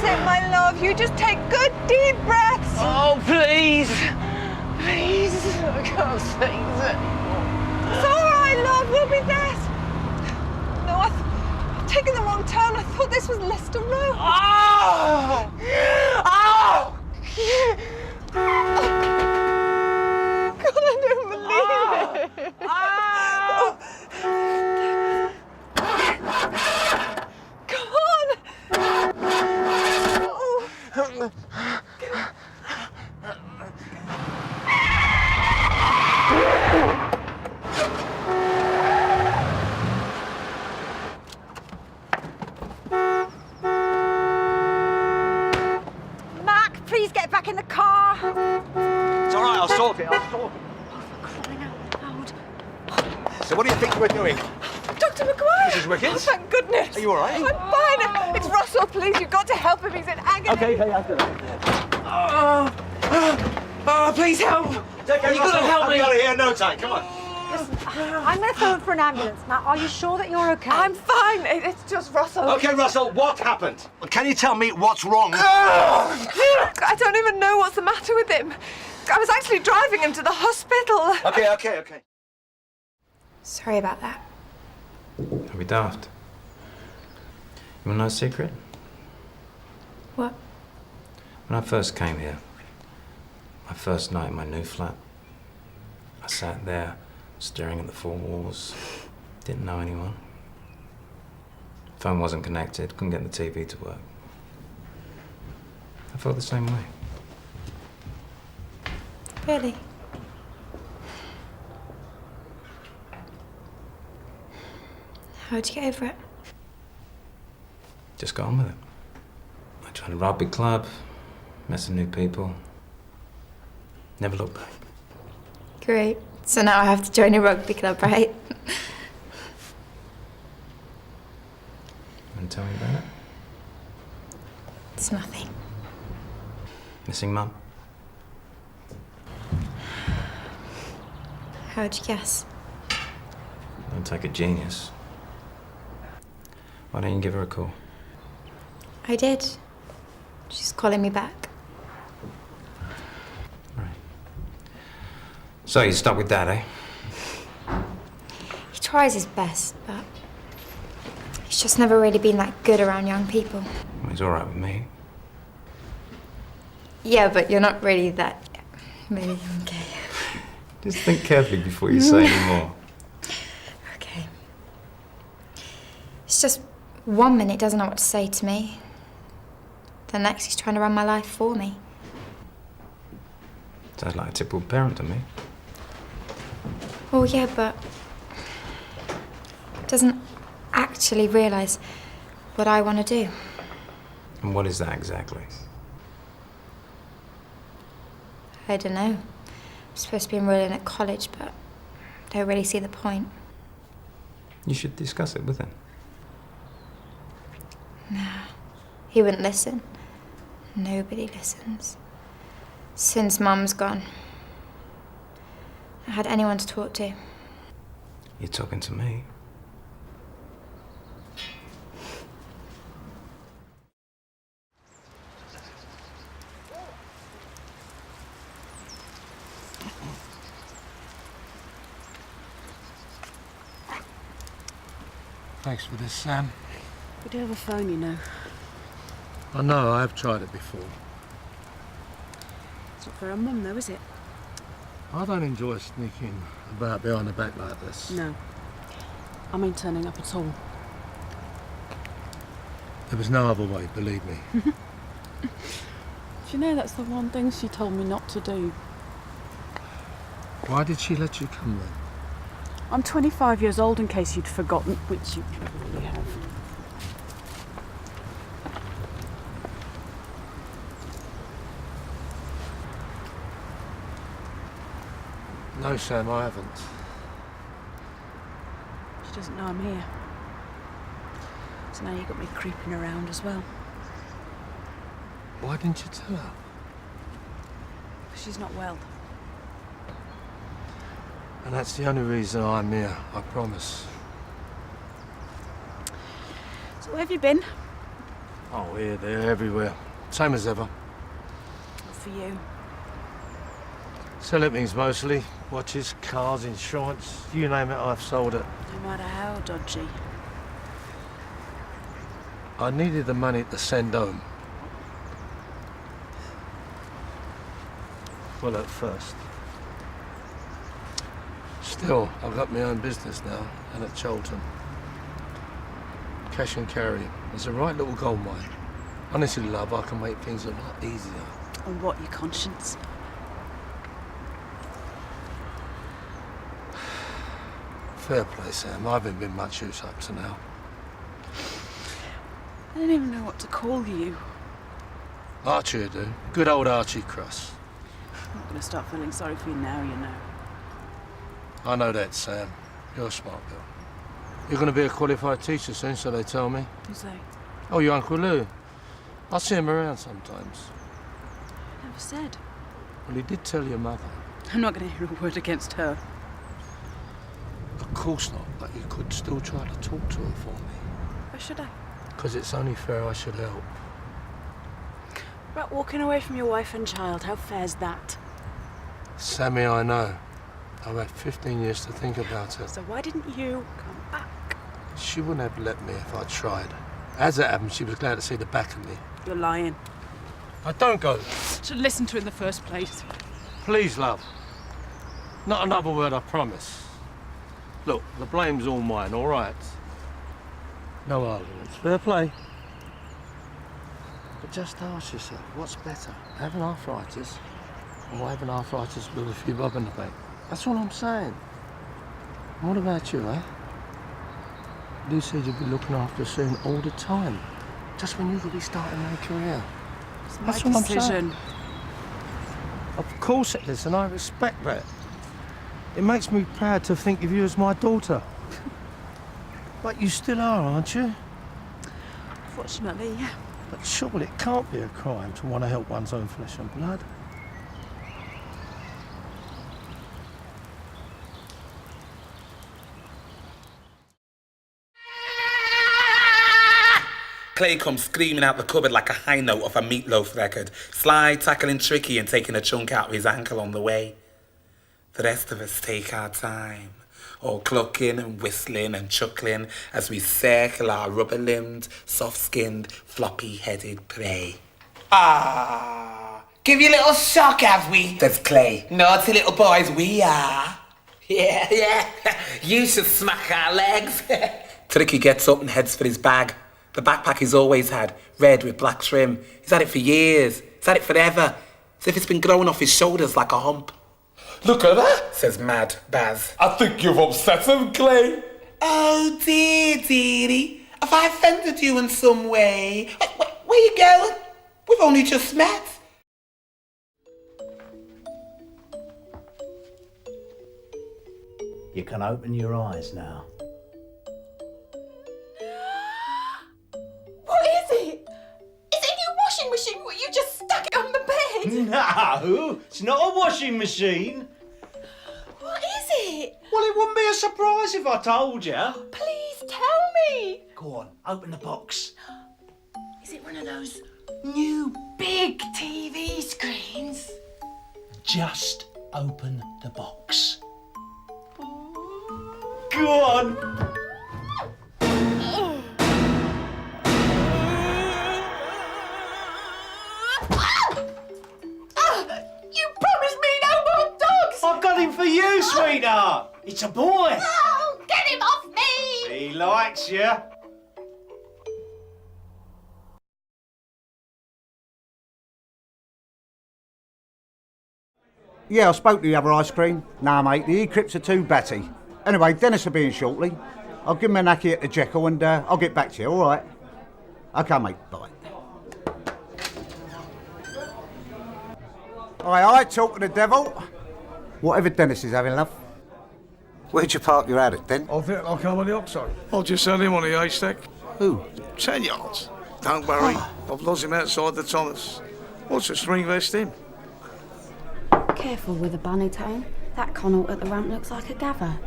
it, my love. You just take good, deep breaths. Oh, please. Please. I can't say that. It's all right, love. We'll be there. No, I've taken the wrong turn. I thought this was Leicester Road. Oh! Oh! God, I don't believe it. Oh! Come on. Oh. Mac, please get back in the car. It's all right, I'll sort it. Oh, for crying out loud. So what do you think you were doing? Dr. McGuire. Mrs. Wickens? Oh, thank goodness. Are you all right? I'm fine. It's Russell, please. You've got to help him. He's in agony. Okay, I'll do it. Please help. Take care, You gotta Russell. help I'll me. be out of here in no time. Come on. I'm going to phone for an ambulance. Matt, are you sure that you're okay? I'm fine. It's just Russell. Okay, Russell, what happened? Can you tell me what's wrong? I don't even know what's the matter with him. I was actually driving him to the hospital. Okay. Sorry about that. Are we daft? You want to know a secret? What? When I first came here, my first night in my new flat, I sat there staring at the four walls, didn't know anyone. Phone wasn't connected, couldn't get the TV to work. I felt the same way. Really? How'd you get over it? Just got on with it. I joined a rugby club, met some new people. Never looked back. Great. So now I have to join a rugby club, right? Want to tell me about it? It's nothing. Missing Mum? How'd you guess? Don't take a genius. Why don't you give her a call? I did. She's calling me back. Right. So you stuck with Dad, eh? He tries his best, but he's just never really been that good around young people. Well, he's all right with me. Yeah, but you're not really that... Maybe, okay. Just think carefully before you say any more. Okay. It's just 1 minute he doesn't know what to say to me. The next he's trying to run my life for me. Sounds like a typical parent to me. Oh yeah, but doesn't actually realise what I want to do. And what is that exactly? I don't know. I'm supposed to be enrolling at college, but I don't really see the point. You should discuss it with him. No, he wouldn't listen. Nobody listens. Since Mum's gone, I had anyone to talk to. You're talking to me. Thanks for this, Sam. We do have a phone, you know. I know, I've tried it before. It's not for our mum, though, is it? I don't enjoy sneaking about behind the back like this. No. I mean turning up at all. There was no other way, believe me. Do you know that's the one thing she told me not to do? Why did she let you come then? I'm 25 years old, in case you'd forgotten, which you probably have. No, Sam, I haven't. She doesn't know I'm here. So now you've got me creeping around as well. Why didn't you tell her? Because she's not well. And that's the only reason I'm here, I promise. So where have you been? Oh, here, there, everywhere. Same as ever. What for you? Selling things mostly. Watches, cars, insurance. You name it, I've sold it. No matter how dodgy. I needed the money to send home. Well, at first. Still, I've got my own business now, and at Cholton. Cash and carry. It's a right little gold mine. Honestly, love, I can make things a lot easier. On what, your conscience? Fair play, Sam. I haven't been much use up to now. I don't even know what to call you. Archie, I do. Good old Archie Cross. I'm not going to start feeling sorry for you now, you know. I know that, Sam. You're a smart girl. You're going to be a qualified teacher soon, so they tell me. Who's they? Oh, your Uncle Lou. I see him around sometimes. Never said. Well, he did tell your mother. I'm not going to hear a word against her. Of course not, but you could still try to talk to her for me. Why should I? Because it's only fair I should help. About walking away from your wife and child, how fair's that? Sammy, I know. I've had 15 years to think about it. So why didn't you come back? She wouldn't have let me if I tried. As it happened, she was glad to see the back of me. You're lying. I don't go. Should have listened to it in the first place. Please, love. Not another word, I promise. Look, the blame's all mine, all right? No arguments. Fair play. But just ask yourself, what's better, having arthritis or having arthritis with a few bob in the bank? That's all I'm saying. And what about you, eh? Lou said you'd be looking after her soon all the time. Just when you could be starting a career. It's my That's what I'm saying. decision. Of course it is, and I respect that. It makes me proud to think of you as my daughter. But you still are, aren't you? Fortunately, yeah. But surely it can't be a crime to want to help one's own flesh and blood. Clay comes screaming out the cupboard like a high note off a Meatloaf record. Sly tackling Tricky and taking a chunk out of his ankle on the way. The rest of us take our time, all clucking and whistling and chuckling as we circle our rubber-limbed, soft-skinned, floppy-headed prey. Ah, give you a little shock, have we? Says Clay. Naughty little boys we are. Yeah, you should smack our legs. Tricky gets up and heads for his bag. The backpack he's always had, red with black trim. He's had it for years. He's had it forever. As if it's been growing off his shoulders like a hump. Look at that, Says Mad Baz. I think you've upset him, Clay. Oh dear, dearie. Have I offended you in some way? Where you going? We've only just met. You can open your eyes now. What is it? Is it your washing machine? What, you just stuck it on the bed? No, it's not a washing machine. What is it? Well, it wouldn't be a surprise if I told you. Please tell me. Go on, open the box. Is it one of those new big TV screens? Just open the box. Go on. You promised me no more dogs! I've got him for you, sweetheart. It's a boy. Oh, get him off me! He likes you. Yeah, I spoke to the other ice cream. Nah, mate, the E-Crips are too batty. Anyway, Dennis will be in shortly. I'll give him a knacky at the Jekyll and I'll get back to you, all right? OK, mate, bye. Aye, talk to the devil. Whatever Dennis is having, love. Where'd you park your attic, then? I think I'll come on the oxide. I'll just send him on the haystack. Who? 10 yards. Don't worry, I've lost him outside the Thomas. What's a string vest in? Careful with the bunny tone. That Connaught at the ramp looks like a gather.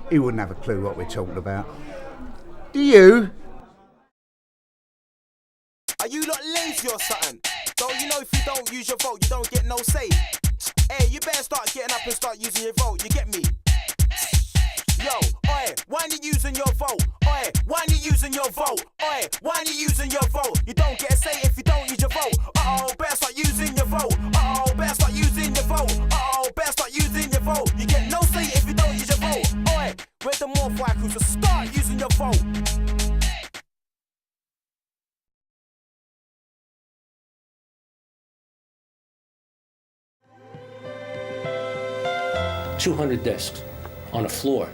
He wouldn't have a clue what we're talking about. Do you? you or something. So you know if you don't use your vote, you don't get no say. Hey, you better start getting up and start using your vote, you get me? Yo, oi, why ain't you using your vote? Oi, why ain't you using your vote? Oi, why ain't you using your vote? You don't get a say if you don't use your vote. Uh-oh, better start using your vote. Uh-oh, better start using your vote. Uh-oh, better start using your vote. You get no say if you don't use your vote. Oi, we're the more fire crew, so start using your vote. $200 desks on a floor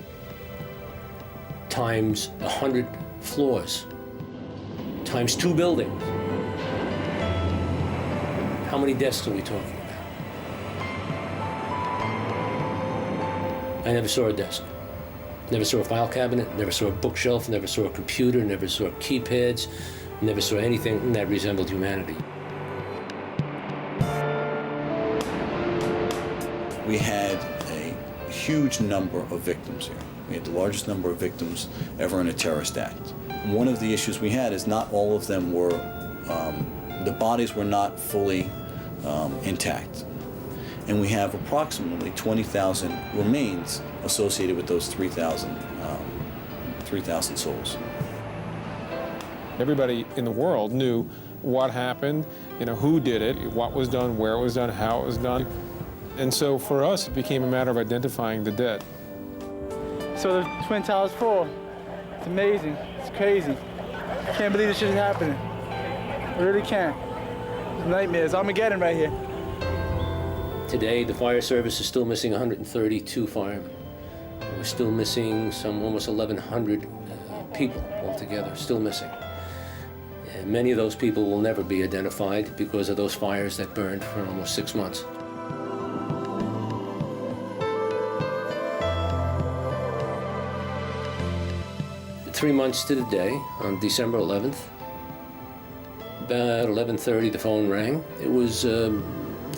times 100 floors times 2 buildings. How many desks are we talking about? I never saw a desk. Never saw a file cabinet, never saw a bookshelf, never saw a computer, never saw keypads, never saw anything that resembled humanity. We had a huge number of victims here. We had the largest number of victims ever in a terrorist act. One of the issues we had is not all of them were, the bodies were not fully intact. And we have approximately 20,000 remains associated with those 3,000 souls. Everybody in the world knew what happened, who did it, what was done, where it was done, how it was done. And so for us, it became a matter of identifying the dead. So the Twin Towers fall. It's amazing. It's crazy. I can't believe this shit is happening. I really can't. It's nightmares. Armageddon right here. Today, the fire service is still missing 132 firemen. We're still missing some almost 1,100 people altogether, still missing. And many of those people will never be identified because of those fires that burned for almost 6 months. Three months to the day, on December 11th, about 11:30, the phone rang. It was the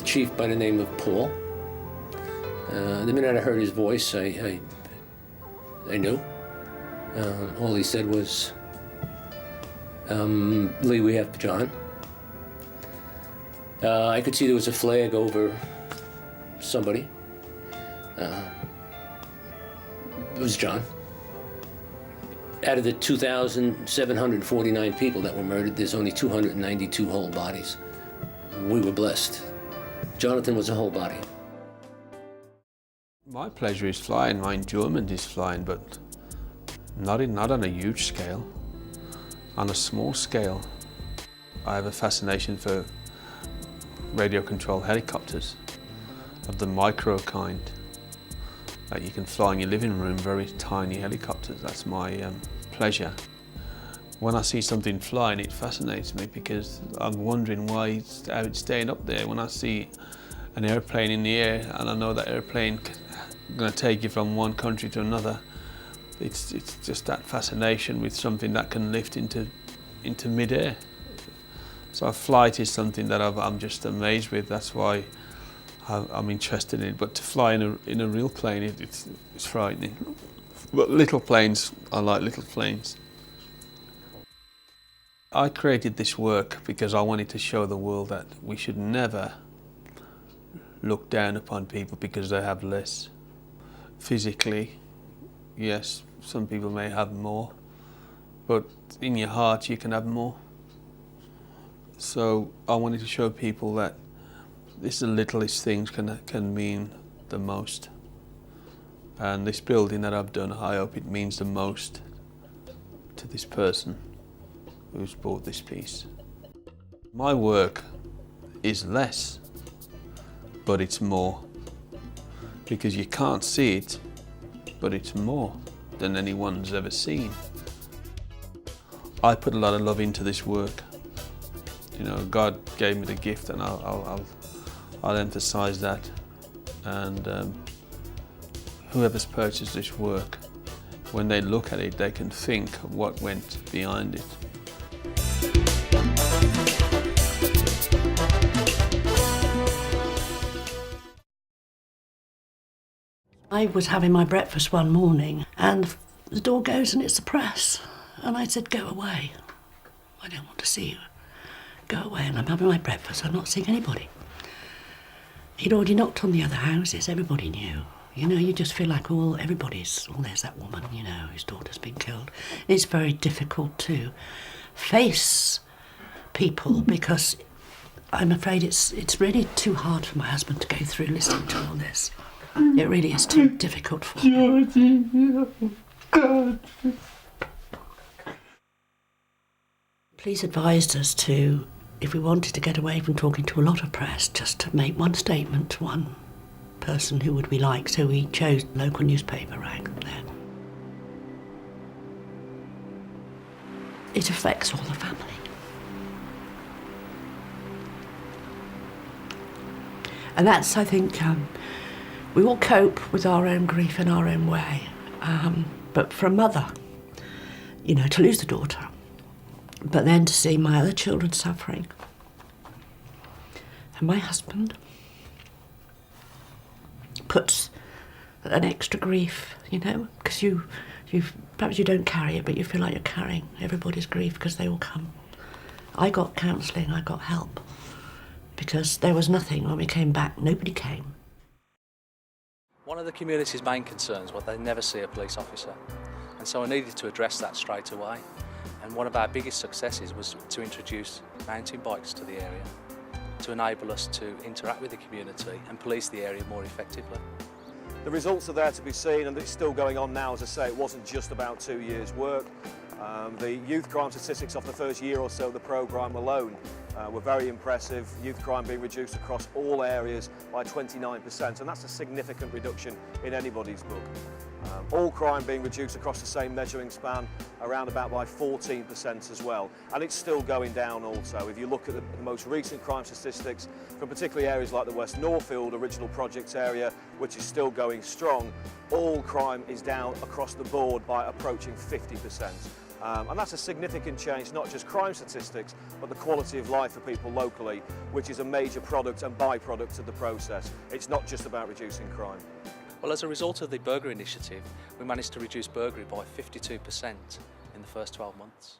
chief by the name of Paul. The minute I heard his voice, I knew. All he said was, Lee, we have John. I could see there was a flag over somebody. It was John. Out of the 2,749 people that were murdered, there's only 292 whole bodies. We were blessed. Jonathan was a whole body. My pleasure is flying, my enjoyment is flying, but not on a huge scale. On a small scale, I have a fascination for radio-controlled helicopters of the micro kind that you can fly in your living room, very tiny helicopters. That's my pleasure. When I see something flying, it fascinates me because I'm wondering how it's staying up there. When I see an airplane in the air and I know that airplane going to take you from one country to another, it's just that fascination with something that can lift into mid-air. So flight is something that I'm just amazed with. That's why I'm interested in it. But to fly in a real plane, it's frightening. But little planes, I like little planes. I created this work because I wanted to show the world that we should never look down upon people because they have less. Physically, yes, some people may have more, but in your heart you can have more. So I wanted to show people that the littlest things can mean the most. And this building that I've done, I hope it means the most to this person who's bought this piece. My work is less, but it's more. Because you can't see it, but it's more than anyone's ever seen. I put a lot of love into this work. God gave me the gift, and I'll emphasize that. And whoever's purchased this work, when they look at it, they can think of what went behind it. I was having my breakfast one morning and the door goes and it's the press. And I said, go away. I don't want to see you. go away and I'm having my breakfast, I'm not seeing anybody. He'd already knocked on the other houses, everybody knew. You know, you just feel like, oh, everybody's, oh, there's that woman, you know, whose daughter's been killed. It's very difficult to face people because I'm afraid it's really too hard for my husband to go through listening to all this. It really is too difficult for him. God. Police advised us to, if we wanted to get away from talking to a lot of press, just to make one statement to one person who would we like, so we chose the local newspaper rang there. It affects all the family. And that's, I think, we all cope with our own grief in our own way. But for a mother, you know, to lose the daughter, but then to see my other children suffering, and my husband puts an extra grief, you know, because perhaps you don't carry it, but you feel like you're carrying everybody's grief because they all come. I got counselling, I got help, because there was nothing when we came back, nobody came. One of the community's main concerns was they never see a police officer, and so I needed to address that straight away. And one of our biggest successes was to introduce mountain bikes to the area, to enable us to interact with the community and police the area more effectively. The results are there to be seen, and it's still going on now. As I say, it wasn't just about 2 years' work. The youth crime statistics of the first year or so of the programme alone were very impressive. Youth crime being reduced across all areas by 29%, and that's a significant reduction in anybody's book. All crime being reduced across the same measuring span, around about by 14% as well. And it's still going down also. If you look at the most recent crime statistics from particularly areas like the West Northfield original project area, which is still going strong, all crime is down across the board by approaching 50%. And that's a significant change, not just crime statistics, but the quality of life for people locally, which is a major product and byproduct of the process. It's not just about reducing crime. Well, as a result of the burglary initiative, we managed to reduce burglary by 52% in the first 12 months.